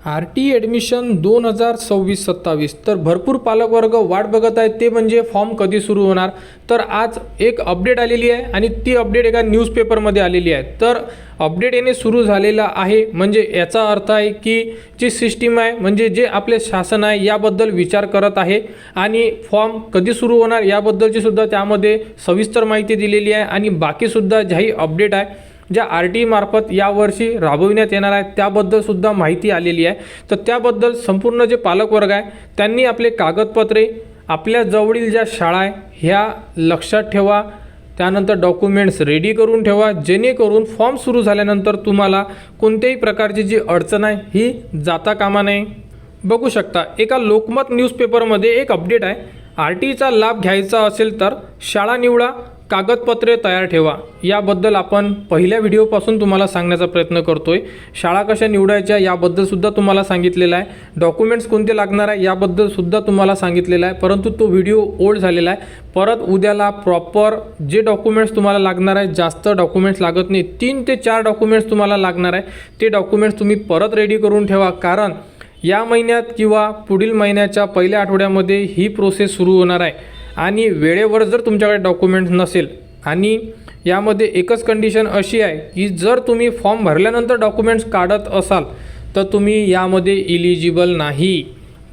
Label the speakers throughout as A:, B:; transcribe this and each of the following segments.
A: RT admission 2026-27 तर भरपूर पालकवर्ग वाट बघत आहेत, ते म्हणजे फॉर्म कधी सुरू होणार. तर आज एक अपडेट आलेली आहे आणि ती अपडेट एका न्यूजपेपरमध्ये आलेली आहे. तर अपडेट येणे सुरू झालेलं आहे, म्हणजे याचा अर्थ आहे की जी सिस्टीम आहे, म्हणजे जे आपले शासन आहे याबद्दल विचार करत आहे आणि फॉर्म कधी सुरू होणार याबद्दलची सुद्धा त्यामध्ये सविस्तर माहिती दिलेली आहे. आणि बाकीसुद्धा ज्याही अपडेट आहे ज्या RT मार्फत यावर्षी राबविण्यात येणार आहे त्याबद्दलसुद्धा माहिती आलेली आहे. तर त्याबद्दल संपूर्ण जे पालकवर्ग आहे त्यांनी आपले कागदपत्रे आपल्या जवळील ज्या शाळा आहे ह्या लक्षात ठेवा. त्यानंतर डॉक्युमेंट्स रेडी करून ठेवा, जेणेकरून फॉर्म सुरू झाल्यानंतर तुम्हाला कोणत्याही प्रकारची जी अडचण आहे ही जाता कामा नये. बघू शकता एका लोकमत न्यूजपेपरमध्ये एक अपडेट आहे. RTचा लाभ घ्यायचा असेल तर शाळा निवडा, कागदपत्रे तयार ठेवा. याबद्दल आपण पहिल्या व्हिडिओपासून तुम्हाला सांगण्याचा प्रयत्न करतोय. शाळा कशा निवडायच्या याबद्दलसुद्धा तुम्हाला सांगितलेलं आहे. डॉक्युमेंट्स कोणते लागणार आहे याबद्दलसुद्धा तुम्हाला सांगितलेलं आहे, परंतु तो व्हिडिओ ओल्ड झालेला आहे. परत उद्याला प्रॉपर जे डॉक्युमेंट्स तुम्हाला लागणार आहे, जास्त डॉक्युमेंट्स लागत नाही, 3 ते 4 डॉक्युमेंट्स तुम्हाला लागणार आहे. ते डॉक्युमेंट्स तुम्ही परत रेडी करून ठेवा, कारण या महिन्यात किंवा पुढील महिन्याच्या पहिल्या आठवड्यामध्ये ही प्रोसेस सुरू होणार आहे. आणि वेळेवर जर तुमच्याकडे डॉक्युमेंट्स नसेल, आणि यामध्ये एकच कंडिशन अशी आहे की जर तुम्ही फॉर्म भरल्यानंतर डॉक्युमेंट्स काढत असाल तर तुम्ही यामध्ये इलिजिबल नाही.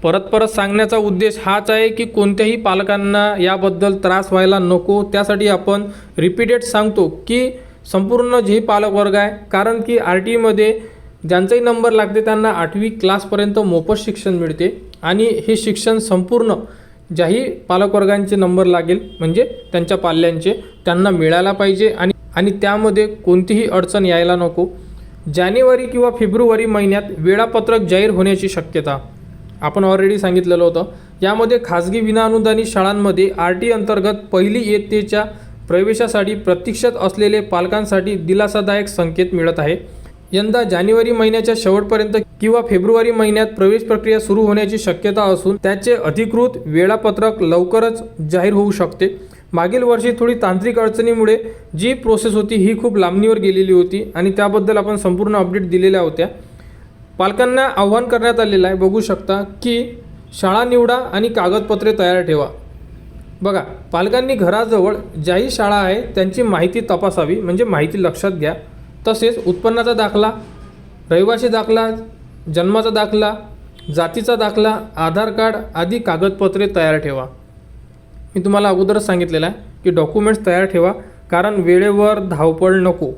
A: परत सांगण्याचा उद्देश हाच आहे की कोणत्याही पालकांना याबद्दल त्रास व्हायला नको. त्यासाठी आपण रिपीटेड सांगतो की संपूर्ण जे पालकवर्ग आहे, कारण की RTमध्ये ज्यांचाही नंबर लागते त्यांना 8वी क्लासपर्यंत मोफत शिक्षण मिळते. आणि हे शिक्षण संपूर्ण ज्याही पालकवर्गांचे नंबर लागेल, म्हणजे त्यांच्या पाल्यांचे, त्यांना मिळायला पाहिजे. आणि त्यामध्ये कोणतीही अडचण यायला नको. जानेवारी किंवा फेब्रुवारी महिन्यात वेळापत्रक जाहीर होण्याची शक्यता आपण ऑलरेडी सांगितलेलं होतं. यामध्ये खाजगी विनाअनुदानित शाळांमध्ये RT अंतर्गत पहिली इयत्तेच्या प्रवेशासाठी प्रतीक्षेत असलेले पालकांसाठी दिलासादायक संकेत मिळत आहे. यंदा जानेवारी महिन्याच्या शेवटपर्यंत किंवा फेब्रुवारी महिन्यात प्रवेश प्रक्रिया सुरू होण्याची शक्यता असून त्याचे अधिकृत वेळापत्रक लवकरच जाहीर होऊ शकते. मागील वर्षी थोडी तांत्रिक अडचणीमुळे जी प्रोसेस होती ही खूप लांबणीवर गेलेली होती आणि त्याबद्दल आपण संपूर्ण अपडेट दिलेल्या होत्या. पालकांना आव्हान करण्यात आलेलं आहे. बघू शकता की शाळा निवडा आणि कागदपत्रे तयार ठेवा. बघा, पालकांनी घराजवळ ज्याही शाळा आहे त्यांची माहिती तपासावी, म्हणजे माहिती लक्षात घ्या. तसेच उत्पन्नाचा दाखला, रहिवासी दाखला, जन्माचा दाखला, जातीचा दाखला, आधार कार्ड आदी कागदपत्रे तयार ठेवा. मी तुम्हाला अगोदरच सांगितलेलं आहे की डॉक्युमेंट्स तयार ठेवा, कारण वेळेवर धावपळ नको.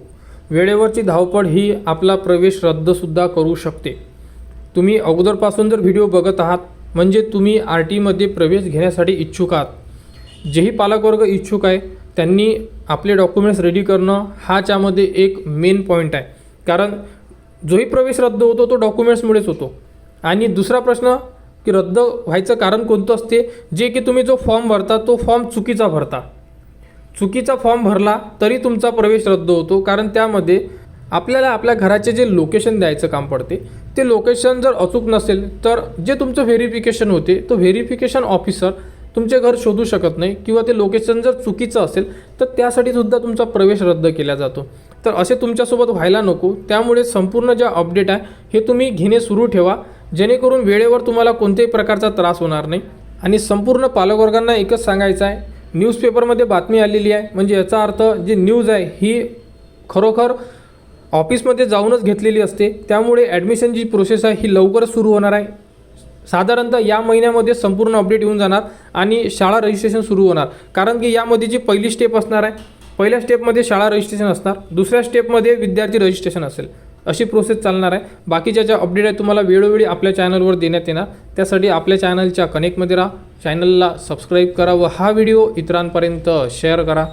A: वेळेवरची धावपळ ही आपला प्रवेश रद्दसुद्धा करू शकते. तुम्ही अगोदरपासून जर व्हिडिओ बघत आहात म्हणजे तुम्ही RTमध्ये प्रवेश घेण्यासाठी इच्छुक आहात. जेही पालकवर्ग इच्छुक आहे त्यांनी आपले डॉक्युमेंट्स रेडी करणं हा त्यामध्ये एक मेन पॉईंट आहे, कारण जोही प्रवेश रद्द होतो तो डॉक्युमेंट्समुळेच होतो. आणि दुसरा प्रश्न की रद्द व्हायचं कारण कोणतं असते, जे की तुम्ही जो फॉर्म भरता तो फॉर्म चुकीचा भरता. चुकीचा फॉर्म भरला तरी तुमचा प्रवेश रद्द होतो, कारण त्यामध्ये आपल्याला आपल्या घराचे जे लोकेशन द्यायचं काम पडते, ते लोकेशन जर अचूक नसेल तर जे तुमचं व्हेरिफिकेशन होते तो व्हेरिफिकेशन ऑफिसर तुमचे घर शोधू शकत नाही, किंवा ते लोकेशन जर चुकीचं असेल तर त्यासाठी सुद्धा तुमचा प्रवेश रद्द केला जातो. तर असे तुमच्यासोबत व्हायला नको. त्यामुळे संपूर्ण ज्या अपडेट आहे हे तुम्ही घेणे सुरू ठेवा, जेणेकरून वेळेवर तुम्हाला कोणत्याही प्रकारचा त्रास होणार नाही. आणि संपूर्ण पालकवर्गांना एकच सांगायचं आहे, न्यूजपेपरमध्ये बातमी आलेली आहे, म्हणजे याचा अर्थ जी न्यूज आहे ही खरोखर ऑफिसमध्ये जाऊनच घेतलेली असते. त्यामुळे ॲडमिशन जी प्रोसेस आहे ही लवकरच सुरू होणार आहे. साधारणतः या महिन्यामध्ये संपूर्ण अपडेट येऊन जाणार आणि शाळा रजिस्ट्रेशन सुरू होणार. कारण की यामध्ये जी पहिली स्टेप असणार आहे, पहिल्या स्टेपमध्ये शाळा रजिस्ट्रेशन असणार, दुसऱ्या स्टेपमध्ये विद्यार्थी रजिस्ट्रेशन असेल, अशी प्रोसेस चालणार आहे. बाकीच्या ज्या अपडेट आहे तुम्हाला वेळोवेळी आपल्या चॅनलवर देण्यात येणार. त्यासाठी आपल्या चॅनलच्या कनेक्टमध्ये राहा, चॅनलला सबस्क्राईब करा व हा व्हिडिओ इतरांपर्यंत शेअर करा.